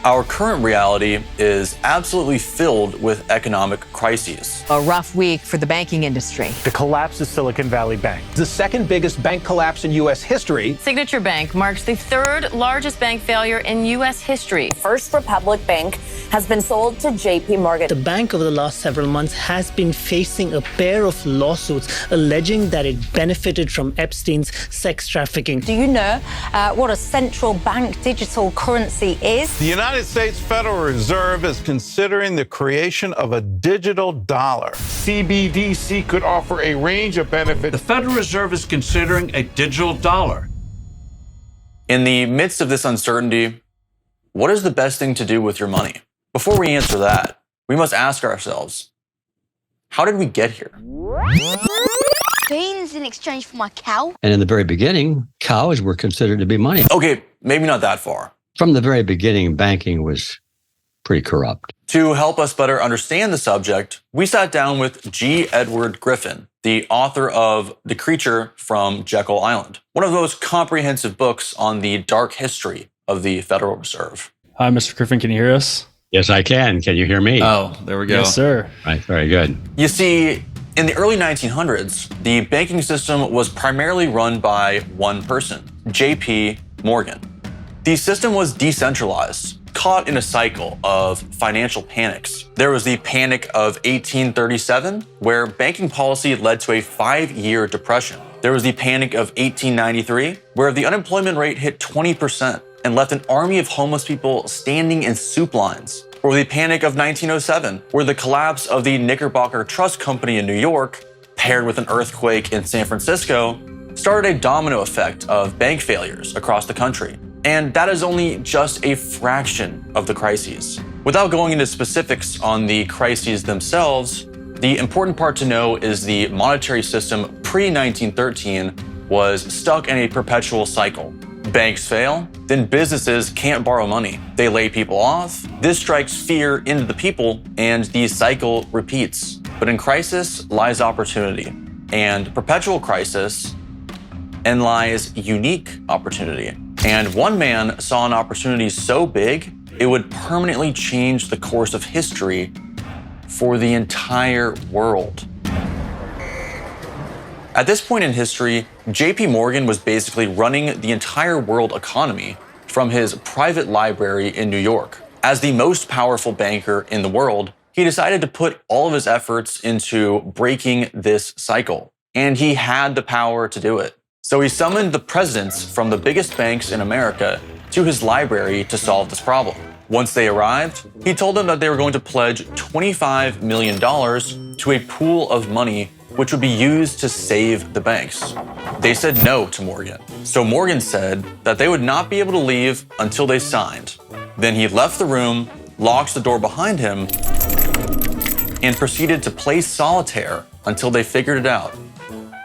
Our current reality is absolutely filled with economic crises. A rough week for the banking industry. The collapse of Silicon Valley Bank. The second biggest bank collapse in U.S. history. Signature Bank marks the third largest bank failure in U.S. history. First Republic Bank has been sold to J.P. Morgan. The bank over the last several months has been facing a pair of lawsuits alleging that it benefited from Epstein's sex trafficking. Do you know what a central bank digital currency is? The United States Federal Reserve is considering the creation of a digital dollar. CBDC could offer a range of benefits. The Federal Reserve is considering a digital dollar. In the midst of this uncertainty, what is the best thing to do with your money? Before we answer that, we must ask ourselves, how did we get here? Beans in exchange for my cow? And in the very beginning, cows were considered to be money. Okay, maybe not that far. From the very beginning, banking was pretty corrupt. To help us better understand the subject, we sat down with G. Edward Griffin, the author of The Creature from Jekyll Island, one of those comprehensive books on the dark history of the Federal Reserve. Hi, Mr. Griffin, can you hear us? Yes, I can. Can you hear me? Oh, there we go. Yes, sir. Right, very good. You see, in the early 1900s, the banking system was primarily run by one person, J.P. Morgan. The system was decentralized, caught in a cycle of financial panics. There was the Panic of 1837, where banking policy led to a 5-year depression. There was the Panic of 1893, where the unemployment rate hit 20% and left an army of homeless people standing in soup lines. Or the Panic of 1907, where the collapse of the Knickerbocker Trust Company in New York, paired with an earthquake in San Francisco, started a domino effect of bank failures across the country. And that is only just a fraction of the crises. Without going into specifics on the crises themselves, the important part to know is the monetary system pre-1913 was stuck in a perpetual cycle. Banks fail, then businesses can't borrow money. They lay people off. This strikes fear into the people, and the cycle repeats. But in crisis lies opportunity, and perpetual crisis and lies unique opportunity. And one man saw an opportunity so big, it would permanently change the course of history for the entire world. At this point in history, J.P. Morgan was basically running the entire world economy from his private library in New York. As the most powerful banker in the world, he decided to put all of his efforts into breaking this cycle. And he had the power to do it. So he summoned the presidents from the biggest banks in America to his library to solve this problem. Once they arrived, he told them that they were going to pledge $25 million to a pool of money which would be used to save the banks. They said no to Morgan. So Morgan said that they would not be able to leave until they signed. Then he left the room, locked the door behind him, and proceeded to play solitaire until they figured it out.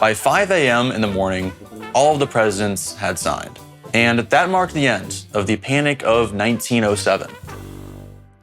By 5 a.m. in the morning, all of the presidents had signed. And that marked the end of the Panic of 1907.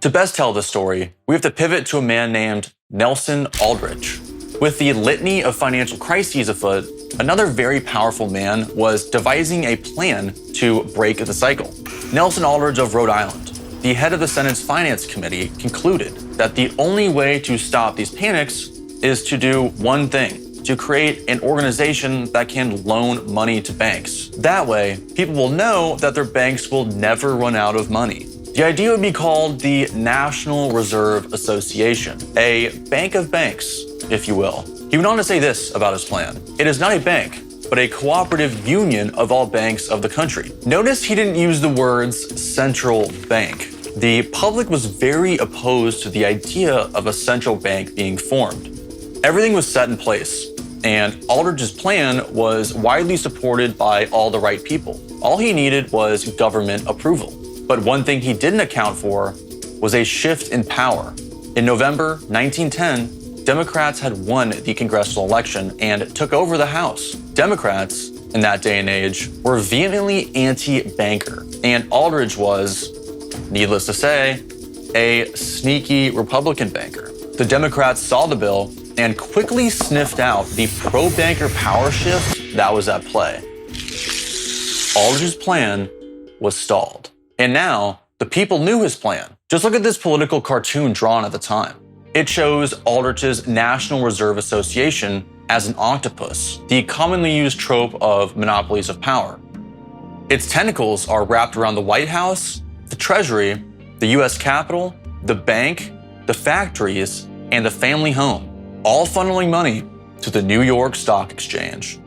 To best tell this story, we have to pivot to a man named Nelson Aldrich. With the litany of financial crises afoot, another very powerful man was devising a plan to break the cycle. Nelson Aldrich of Rhode Island, the head of the Senate's Finance Committee, concluded that the only way to stop these panics is to do one thing: to create an organization that can loan money to banks. That way, people will know that their banks will never run out of money. The idea would be called the National Reserve Association, a bank of banks, if you will. He went on to say this about his plan: it is not a bank, but a cooperative union of all banks of the country. Notice he didn't use the words central bank. The public was very opposed to the idea of a central bank being formed. Everything was set in place, and Aldrich's plan was widely supported by all the right people. All he needed was government approval. But one thing he didn't account for was a shift in power. In November 1910, Democrats had won the congressional election and took over the House. Democrats, in that day and age, were vehemently anti-banker, and Aldrich was, needless to say, a sneaky Republican banker. The Democrats saw the bill and quickly sniffed out the pro-banker power shift that was at play. Aldrich's plan was stalled. And now, The people knew his plan. Just look at this political cartoon drawn at the time. It shows Aldrich's National Reserve Association as an octopus, the commonly used trope of monopolies of power. Its tentacles are wrapped around the White House, the Treasury, the US Capitol, the bank, the factories, and the family home, all funneling money to the New York Stock Exchange.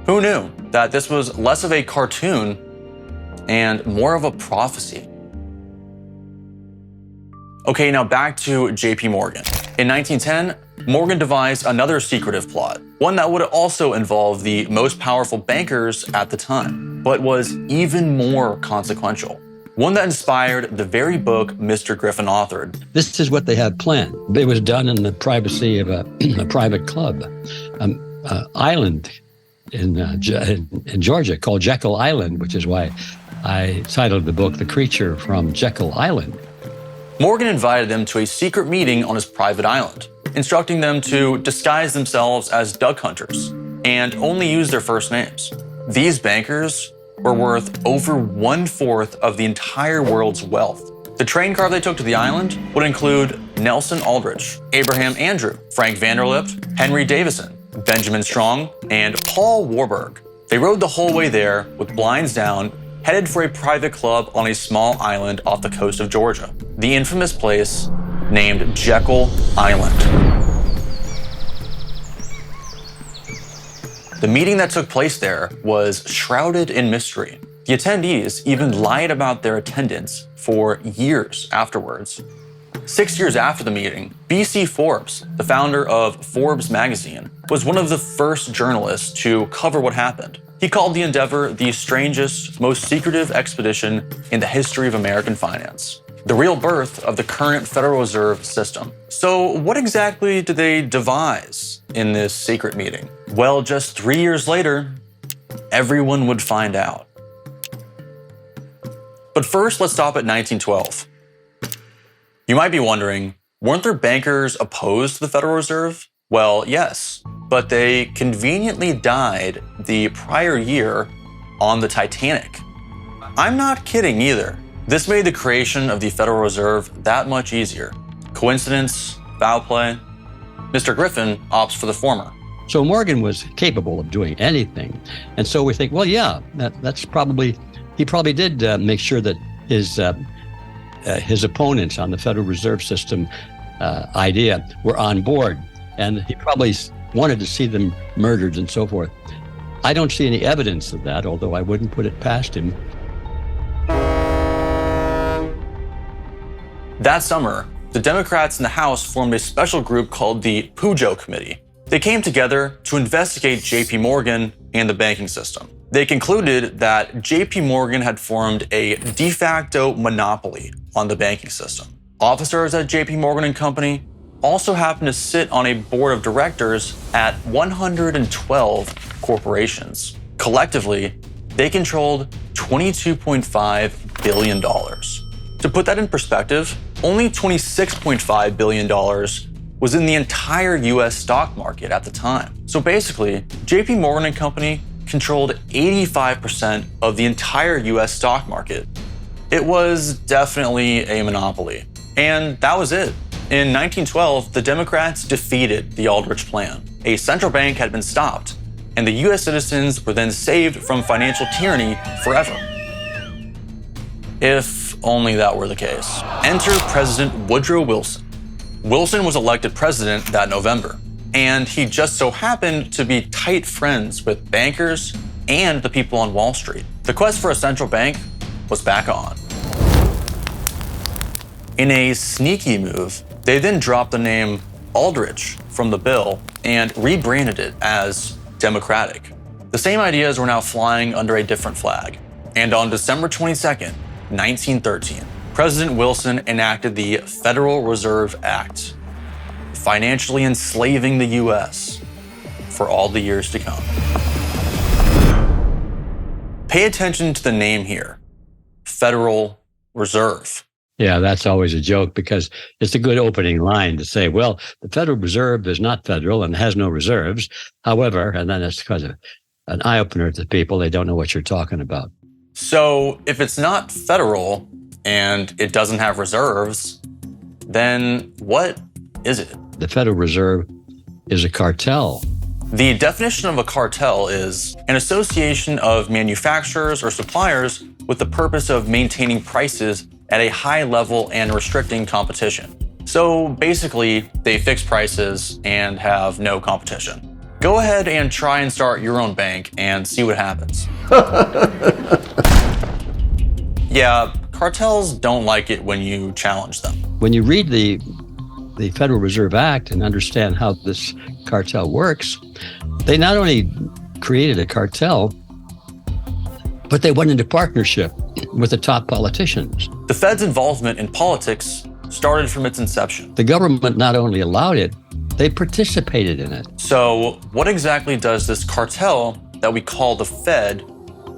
Who knew that this was less of a cartoon and more of a prophecy? Okay, now back to JP Morgan. In 1910, Morgan devised another secretive plot, one that would also involve the most powerful bankers at the time, but was even more consequential. One that inspired the very book Mr. Griffin authored. This is what they had planned. It was done in the privacy of a private club, island in Georgia called Jekyll Island, which is why I titled the book The Creature from Jekyll Island. Morgan invited them to a secret meeting on his private island, instructing them to disguise themselves as duck hunters and only use their first names. These bankers were worth over 1/4 of the entire world's wealth. The train car they took to the island would include Nelson Aldrich, Abraham Andrew, Frank Vanderlipt, Henry Davison, Benjamin Strong, and Paul Warburg. They rode the whole way there with blinds down, headed for a private club on a small island off the coast of Georgia, the infamous place named Jekyll Island. The meeting that took place there was shrouded in mystery. The attendees even lied about their attendance for years afterwards. 6 years after the meeting, B.C. Forbes, the founder of Forbes magazine, was one of the first journalists to cover what happened. He called the endeavor the strangest, most secretive expedition in the history of American finance, the real birth of the current Federal Reserve System. So what exactly did they devise in this secret meeting? Well, just 3 years later, everyone would find out. But first, let's stop at 1912. You might be wondering, weren't there bankers opposed to the Federal Reserve? Well, yes, but they conveniently died the prior year on the Titanic. I'm not kidding either. This made the creation of the Federal Reserve that much easier. Coincidence? Foul play? Mr. Griffin opts for the former. So Morgan was capable of doing anything. And so we think, well, yeah, he probably did make sure that his opponents on the Federal Reserve System idea were on board. And he probably wanted to see them murdered and so forth. I don't see any evidence of that, although I wouldn't put it past him. That summer, the Democrats in the House formed a special group called the Pujo Committee. They came together to investigate JP Morgan and the banking system. They concluded that JP Morgan had formed a de facto monopoly on the banking system. Officers at JP Morgan and Company also happened to sit on a board of directors at 112 corporations. Collectively, they controlled $22.5 billion. To put that in perspective, only $26.5 billion was in the entire US stock market at the time. So basically, JP Morgan and Company controlled 85% of the entire US stock market. It was definitely a monopoly. And that was it. In 1912, the Democrats defeated the Aldrich Plan. A central bank had been stopped, and the US citizens were then saved from financial tyranny forever. If only that were the case. Enter President Woodrow Wilson. Wilson was elected president that November, and he just so happened to be tight friends with bankers and the people on Wall Street. The quest for a central bank was back on. In a sneaky move, they then dropped the name Aldrich from the bill and rebranded it as Democratic. The same ideas were now flying under a different flag. And on December 22nd, 1913, President Wilson enacted the Federal Reserve Act, financially enslaving the US for all the years to come. Pay attention to the name here, Federal Reserve. Yeah, that's always a joke because it's a good opening line to say, well, the Federal Reserve is not federal and has no reserves. However, and then it's because of an eye-opener to people, they don't know what you're talking about. So if it's not federal, and it doesn't have reserves, then what is it? The Federal Reserve is a cartel. The definition of a cartel is an association of manufacturers or suppliers with the purpose of maintaining prices at a high level and restricting competition. So basically, they fix prices and have no competition. Go ahead and try and start your own bank and see what happens. Yeah, cartels don't like it when you challenge them. When you read the Federal Reserve Act and understand how this cartel works, they not only created a cartel, but they went into partnership with the top politicians. The Fed's involvement in politics started from its inception. The government not only allowed it, they participated in it. So what exactly does this cartel that we call the Fed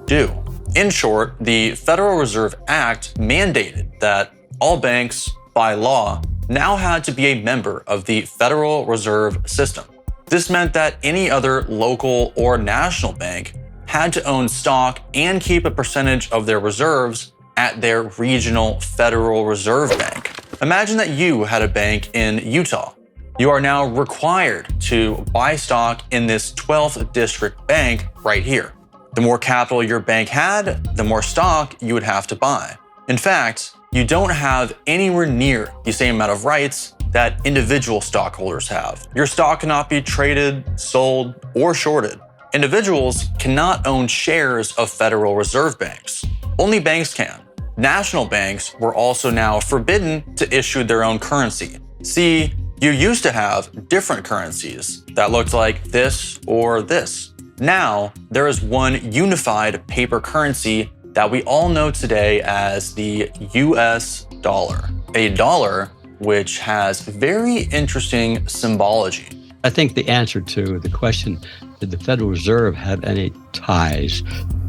do? In short, the Federal Reserve Act mandated that all banks, by law, now had to be a member of the Federal Reserve System. This meant that any other local or national bank had to own stock and keep a percentage of their reserves at their regional Federal Reserve Bank. Imagine that you had a bank in Utah. You are now required to buy stock in this 12th district bank right here. The more capital your bank had, the more stock you would have to buy. In fact, you don't have anywhere near the same amount of rights that individual stockholders have. Your stock cannot be traded, sold, or shorted. Individuals cannot own shares of Federal Reserve banks. Only banks can. National banks were also now forbidden to issue their own currency. See, you used to have different currencies that looked like this or this. Now, there is one unified paper currency that we all know today as the US dollar. A dollar which has very interesting symbology. I think the answer to the question, did the Federal Reserve have any ties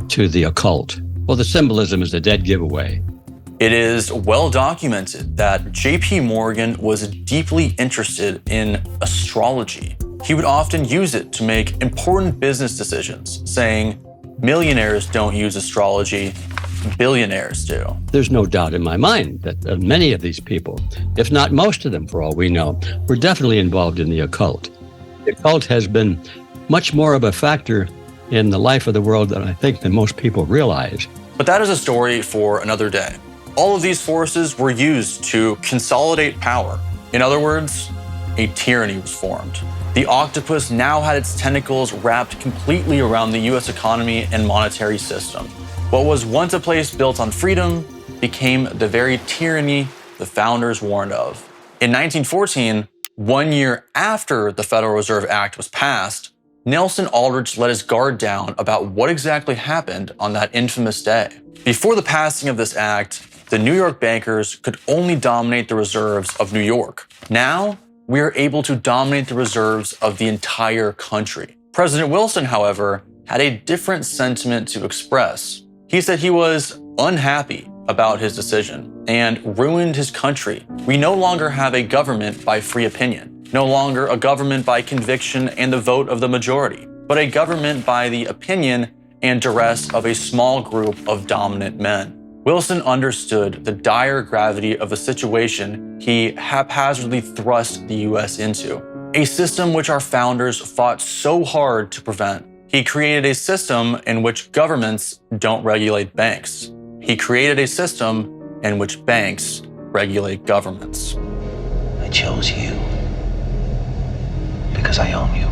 to the occult? Well, the symbolism is a dead giveaway. It is well documented that J.P. Morgan was deeply interested in astrology. He would often use it to make important business decisions, saying, millionaires don't use astrology, billionaires do. There's no doubt in my mind that many of these people, if not most of them for all we know, were definitely involved in the occult. The occult has been much more of a factor in the life of the world than I think that most people realize. But that is a story for another day. All of these forces were used to consolidate power. In other words, a tyranny was formed. The octopus now had its tentacles wrapped completely around the US economy and monetary system. What was once a place built on freedom became the very tyranny the founders warned of. In 1914, 1 year after the Federal Reserve Act was passed, Nelson Aldrich let his guard down about what exactly happened on that infamous day. Before the passing of this act, the New York bankers could only dominate the reserves of New York. Now, we are able to dominate the reserves of the entire country. President Wilson, however, had a different sentiment to express. He said he was unhappy about his decision and ruined his country. We no longer have a government by free opinion, no longer a government by conviction and the vote of the majority, but a government by the opinion and duress of a small group of dominant men. Wilson understood the dire gravity of the situation he haphazardly thrust the US into, a system which our founders fought so hard to prevent. He created a system in which governments don't regulate banks. He created a system in which banks regulate governments. I chose you because I own you.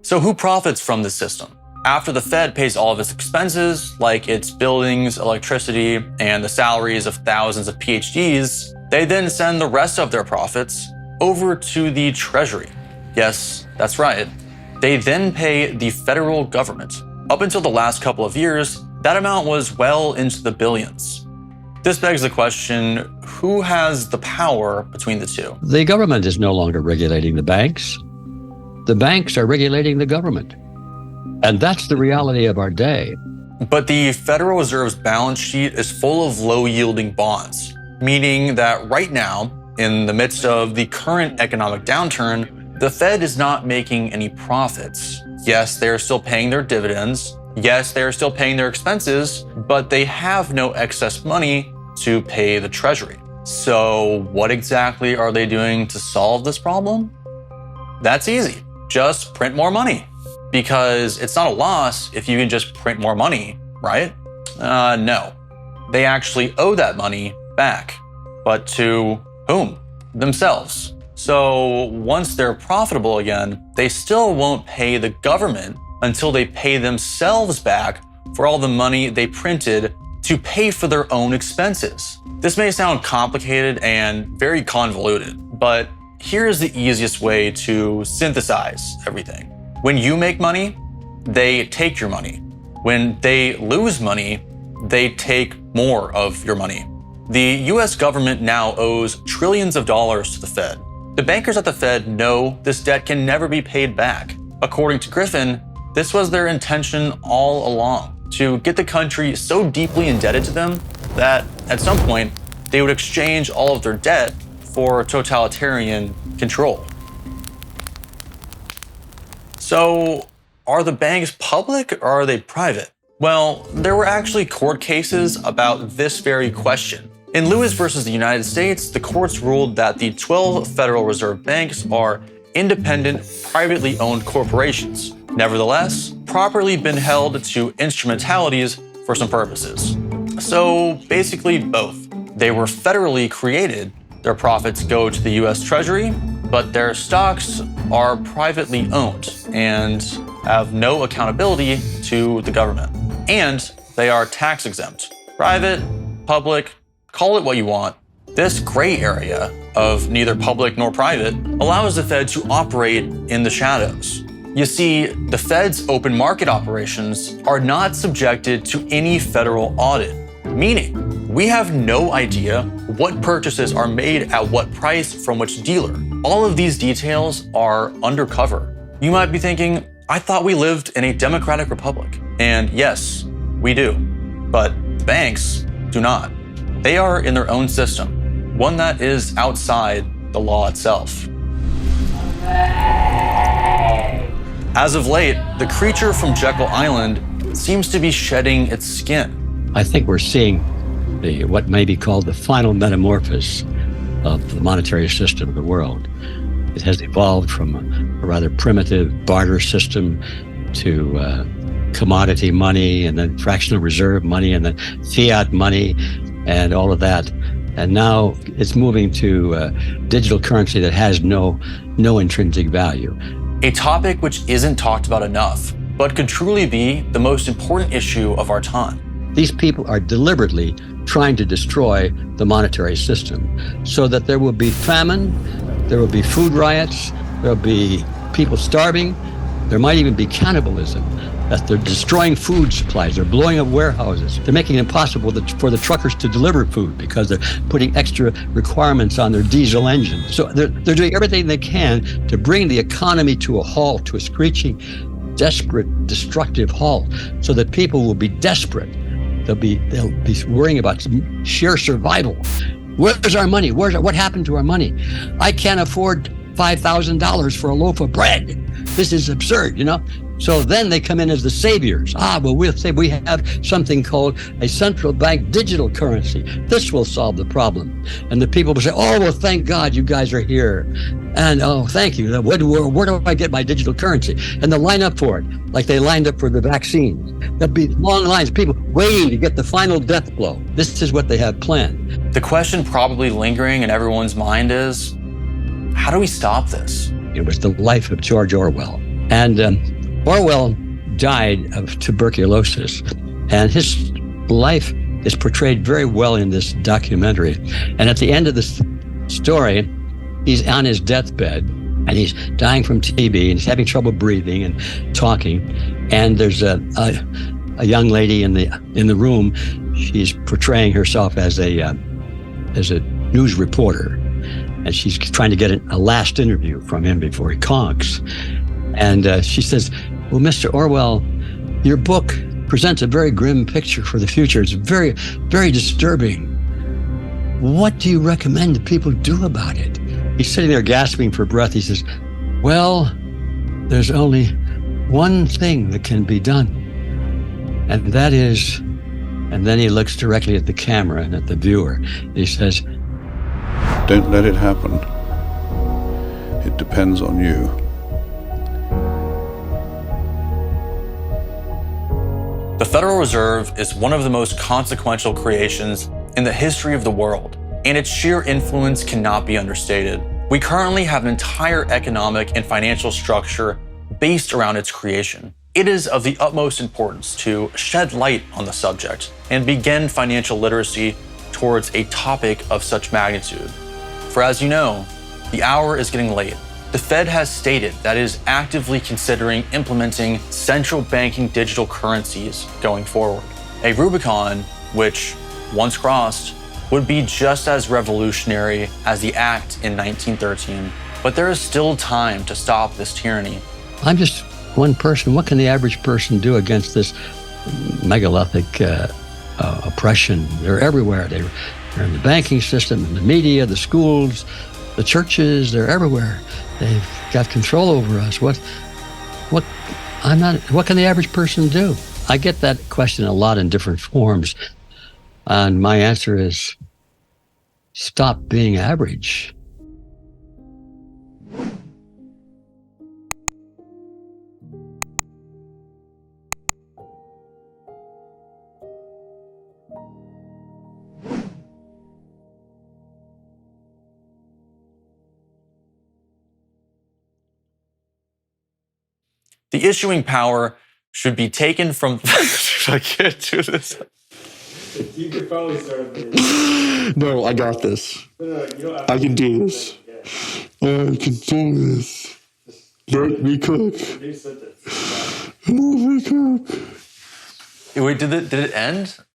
So who profits from this system? After the Fed pays all of its expenses, like its buildings, electricity, and the salaries of thousands of PhDs, they then send the rest of their profits over to the Treasury. Yes, that's right. They then pay the federal government. Up until the last couple of years, that amount was well into the billions. This begs the question, who has the power between the two? The government is no longer regulating the banks. The banks are regulating the government. And that's the reality of our day. But the Federal Reserve's balance sheet is full of low-yielding bonds, meaning that right now, in the midst of the current economic downturn, the Fed is not making any profits. Yes, they're still paying their dividends. Yes, they are still paying their expenses, but they have no excess money to pay the treasury. So what exactly are they doing to solve this problem? That's easy. Just print more money. Because it's not a loss if you can just print more money, right? No. They actually owe that money back. But to whom? Themselves. So once they're profitable again, they still won't pay the government until they pay themselves back for all the money they printed to pay for their own expenses. This may sound complicated and very convoluted, but here's the easiest way to synthesize everything. When you make money, they take your money. When they lose money, they take more of your money. The US government now owes trillions of dollars to the Fed. The bankers at the Fed know this debt can never be paid back. According to Griffin, this was their intention all along, to get the country so deeply indebted to them that at some point they would exchange all of their debt for totalitarian control. So, are the banks public or are they private? Well, there were actually court cases about this very question. In Lewis versus the United States, the courts ruled that the 12 Federal Reserve banks are independent, privately owned corporations. Nevertheless, properly been held to instrumentalities for some purposes. So basically both. They were federally created, their profits go to the US Treasury, but their stocks are privately owned and have no accountability to the government. And they are tax exempt. Private, public, call it what you want. This gray area of neither public nor private allows the Fed to operate in the shadows. You see, the Fed's open market operations are not subjected to any federal audit, meaning we have no idea what purchases are made at what price from which dealer. All of these details are undercover. You might be thinking, I thought we lived in a democratic republic. And yes, we do. But banks do not. They are in their own system, one that is outside the law itself. As of late, the creature from Jekyll Island seems to be shedding its skin. I think we're seeing what may be called the final metamorphosis of the monetary system of the world. It has evolved from a rather primitive barter system to commodity money, and then fractional reserve money, and then fiat money, and all of that. And now it's moving to digital currency that has no intrinsic value. A topic which isn't talked about enough, but could truly be the most important issue of our time. These people are deliberately trying to destroy the monetary system so that there will be famine, there will be food riots, there will be people starving, there might even be cannibalism, that they're destroying food supplies, they're blowing up warehouses, they're making it impossible for the truckers to deliver food because they're putting extra requirements on their diesel engines. So they're doing everything they can to bring the economy to a halt, to a screeching, desperate, destructive halt, so that people will be desperate. They'll be worrying about sheer survival. Where's our money? What happened to our money? I can't afford $5,000 for a loaf of bread. This is absurd, you know? So then they come in as the saviors. We'll say we have something called a central bank digital currency. This will solve the problem. And the people will say, oh, well, thank God you guys are here. And, oh, thank you. Where do I get my digital currency? And they'll line up for it, like they lined up for the vaccines. There'll be long lines of people waiting to get the final death blow. This is what they have planned. The question probably lingering in everyone's mind is, how do we stop this? It was the life of George Orwell. And Orwell died of tuberculosis, and his life is portrayed very well in this documentary. And at the end of this story, he's on his deathbed, and he's dying from TB, and he's having trouble breathing and talking. And there's a young lady in the room. She's portraying herself as a news reporter, and she's trying to get a last interview from him before he conks. And she says, well, Mr. Orwell, your book presents a very grim picture for the future. It's very, very disturbing. What do you recommend people do about it? He's sitting there gasping for breath. He says, well, there's only one thing that can be done. And that is, and then he looks directly at the camera and at the viewer. And he says, "Don't let it happen. It depends on you." The Federal Reserve is one of the most consequential creations in the history of the world, and its sheer influence cannot be understated. We currently have an entire economic and financial structure based around its creation. It is of the utmost importance to shed light on the subject and begin financial literacy towards a topic of such magnitude. For as you know, the hour is getting late. The Fed has stated that it is actively considering implementing central banking digital currencies going forward. A Rubicon, which, once crossed, would be just as revolutionary as the act in 1913. But there is still time to stop this tyranny. I'm just one person. What can the average person do against this megalithic oppression? They're everywhere. They're in the banking system, in the media, the schools, the churches. They're everywhere. They've got control over us. What can the average person do? I get that question a lot in different forms. And my answer is, stop being average. The issuing power should be taken from... I can't do this. You could probably start this. No, I got this. I can do this. I can do this. Let me cook. Let me cook. Wait, did it end?